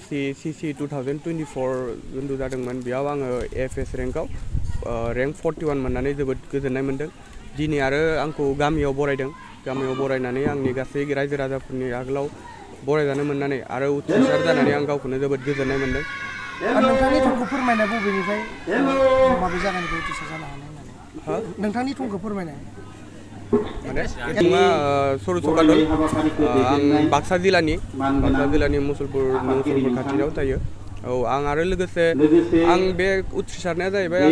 CC 2024 जन्दु जादोंमोन बेयाव आङो APSC रेंकआव रेंक 41 मोननानै जोबोद गोजोननाय मोनदों दिनै आरो आंखौ गामियाव बरायनानै आंनि गासै रायजो राजाफोरनि आगोलाव बरायजानो मोननानै आरो उथ्रिसार जानानै आं गावखौनो जोबोद गोजोननाय मोनदों नोंथांनि थंखौ फोरमायनाय बबेनिफ्राय माबे जायगानिफ्राय उथ्रिसार जानो हानाय होननानै नोंथांनि थंखौ फोरमायनाय माने सरसकादल आं बाक्सा जिल्लानि मुसलपुर खाथियाव थायो औ आं आरो लोगोसे आं बे उथ्रिसारनाया जाहैबाय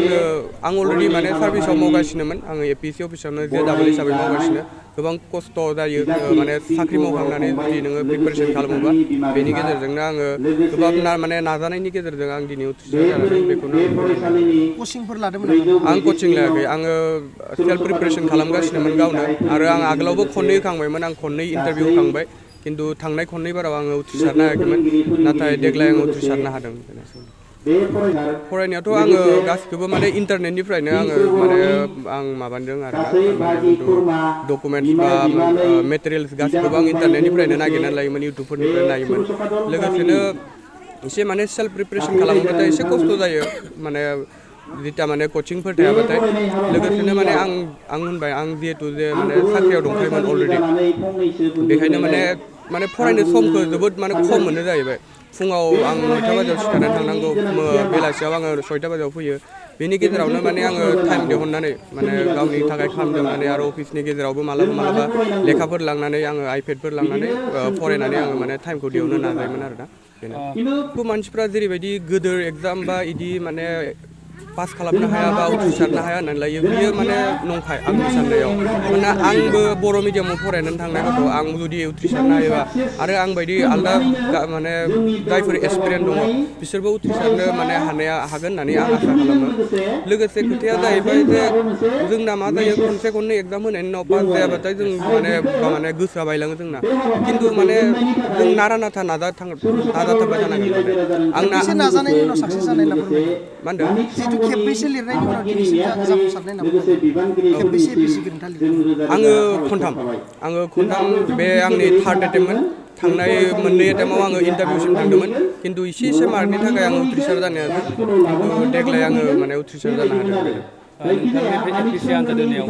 आं अलरेडि माने सार्भिसाव मावगासिनोमोन आङो APSC अफिसावनो JEE हिसाबै मावगासिनो गोबां खस्थ' जायो माने साख्रि मावखांनानै जुदि नोङो प्रिपारेसन खालामोबा बेनि गेजेरजोंनो आङो गोबां माने नाजानायनि गेजेरजों आं दिनै उथ्रिसार जानानै बेखौनो कचिंफोर लादोंमोन आं कचिं लायाखै आङो सेल्फ प्रिपारेसन खालामगासिनोमोन गावनो आरो आं आगोलावबो खननै होखांबायमोन आं खननै इन्टारभिउ होखांबाय खिन्थु थांनाय खननै बाराव आङो उथ्रिसारनो हायाखैमोन नाथाय देग्लाय आङो उथ्रिसारनो हादों फरायनायाथ' आङो गासिखौबो माने इन्टारनेटनिफ्रायनो आङो माने आं माबादों आरो डकुमेन्टस बा मेटेरियेल्स गासिखौबो आं इन्टारनेटनिफ्रायनो नागिरनानै लायोमोन इउटुबफोरनिफ्राय नायोमोन लोगोसेनो एसे माने सेल्फ प्रिपारेसन खालामोबाथाय एसे खस्थ' जायो माने जिता माने कचिंफोर थायाबाथाय लोगोसेनो माने आं होनबाय आं जिहेतु जे माने साख्रियाव दंखायोमोन अलरेडि बेखायनो माने फरायनो समखौ जोबोद माने खम मोनो जाहैबाय फुङाव आं 9टा बाजियाव सिखारनानै थांनांगौ बेलासियाव आङो 6टा बाजियाव फैयो बेनि गेजेरावनो माने आङो टाइम दिहुननानै माने गावनि थाखाय खालामदों माने आरो अफिसनि गेजेरावबो मालाबा लेखाफोर लांनानै आङो आइपेडफोर लांनानै फरायनानै आङो माने टाइमखौ दिहुननो नाजायोमोन आरो दा बेनो मानसिफ्रा जेरैबायदि गोदोर एग्जाम बा इदि माने पास खालामनो हाया बा उथ्रिसारनो हाया होननानै लायो बियो माने नंखाय आंनि साननायाव माने आंबो बर' मिडियामाव फरायनानै थांनाय गथ' आं जुदि उथ्रिसारनो हायोबा आरो आं बायदि आलदा माने जायफोर एक्सपिरियेन्स दङ बिसोरबो उथ्रिसारनो माने हागोन होननानै आं आसा खालामो लोगोसे खोथाया जाहैबाय जे जोंना मा जायो खनसे खननै एग्जाम होनायनि उनाव पास जायाबाथाय जों माने गोसोआ बायलाङो जोंना खिन्थु माने जों नारा नाथा नाजाथाबबाय थानांगोन आंना नाजानायनि उनाव साक्सेस जानाय होनना फोरमायदों मा होनदों खेबबैसे लिरनायनि उनाव दिनैसिम जाफुंसारनाय होनना बुंदों खेबबैसे APSC गोरोन्था लिरदों आङो खनथाम बे आंनि थार्ड एटेम्पमोन थांनाय मोननै एटेम्पआव आङो इन्टारभिउसिम थांदोंमोन खिन्थु इसे मार्कनि थाखाय आङो उथ्रिसार जानो हादों खिन्थु देग्लाय आङो माने उथ्रिसार जानो हादों नोंथांनि APSC आनजाद होनायाव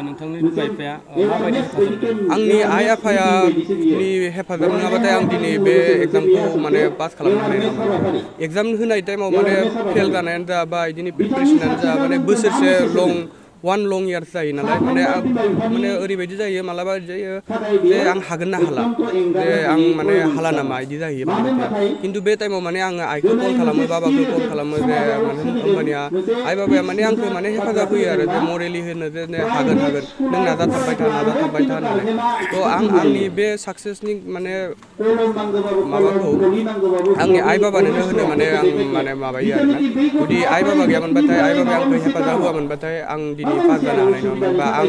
नोंथांनि बिमा बिफाया माबायदि हेफाजाब होदों आंनि आइ आफानि हेफाजाब नङाबाथाय आं दिनै बे एग्जामखौ माने पास खालामनो हानाय नङामोन एग्जाम होनाय टाइमाव माने फेल जानायानो जा बा बिदिनो प्रिपारेसनानो जा माने बोसोरसे वन लं इयार्स जायो नालाय माने ओरैबायदि जायो मालाबा जायो जे आं हागोन ना हाला जे आं माने हाला नामा बिदि जाहैयो खिन्थु बे टाइमाव माने आङो आइखौ कल खालामो बाबाखौ कल खालामो जे माने होमबानिया आइ बाबाया माने आंखौ माने हेफाजाब होयो आरो जे मरेलि होनो जे हागोन नों नाजाथाबबाय था होननानै थ' आं आंनि बे साक्सेसनि माने माबाखौ आंनि आइ बाबानो होनो माने आं माने माबायो आरोना जुदि आइ बाबा गैयामोनबाथाय आइ बाबाया आंखौ हेफाजाब होआमोनबाथाय आं दिनै पास जानो हानाय नङामोन बा आं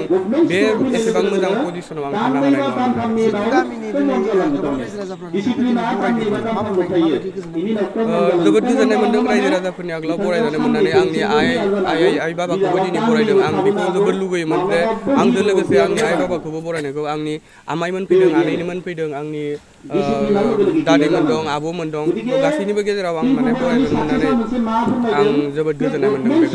बे एसेबां मोजां पजिसनाव आं थानो हानाय नङामोन जोबोद गोजोननाय मोन्दों रायजो राजाफोरनि आगोलाव बरायजानो मोननानै आंनि आइ बाबाखौबो दिनै बरायदों आं बेखौ जोबोद लुगैयोमोन जे आंजों लोगोसे आंनि आइ बाबाखौबो बरायनायखौ आंनि आमाइमोन फैदों आनैमोन फैदों आंनि दादैमोन दं आब'मोन दं गासैनिबो गेजेराव आं माने बरायनो मोननानै आं जोबोद गोजोननाय मोन्दों बे